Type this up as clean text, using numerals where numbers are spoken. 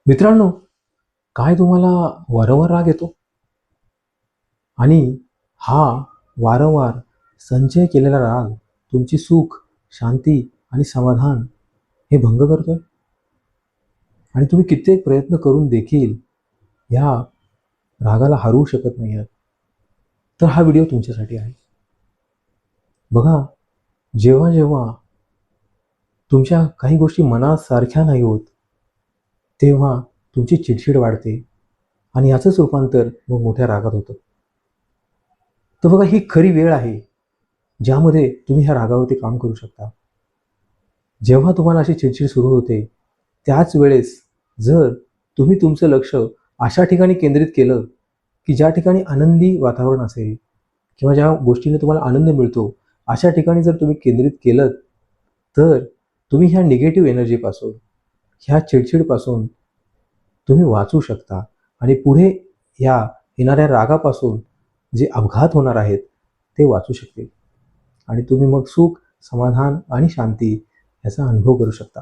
मित्रांनो, काय तुम्हाला वारंवार राग येतो? आणि हा वारंवार संचय केलेला राग तुमची सुख, शांती आणि समाधान हे भंग करतोय? आणि तुम्ही कित्येक प्रयत्न करून देखील ह्या रागाला हरवू शकत नाही आहात. तर हा व्हिडिओ तुमच्यासाठी आहे. बघा, जेव्हा जेव्हा तुमच्या काही गोष्टी मनासारख्या नाही होत, तेव्हा तुमची चिडचिड वाढते आणि याचंच रूपांतर मग मोठ्या रागात होतं. तर बघा, ही खरी वेळ आहे ज्यामध्ये तुम्ही ह्या रागावरती काम करू शकता. जेव्हा तुम्हाला अशी चिडचिड सुरू होते, त्याच वेळेस जर तुम्ही तुमचं लक्ष अशा ठिकाणी केंद्रित केलं, की ज्या ठिकाणी आनंदी वातावरण असेल किंवा ज्या गोष्टीने तुम्हाला आनंद मिळतो, अशा ठिकाणी जर तुम्ही केंद्रित केलंत, तर तुम्ही ह्या निगेटिव्ह एनर्जीपासून, ह्या चिडचिडपासून तुम्ही वाचू शकता आणि पुढे ह्या येणाऱ्या रागापासून जे अपघात होणार आहेत, ते वाचू शकतील आणि तुम्ही मग सुख, समाधान आणि शांती याचा अनुभव करू शकता.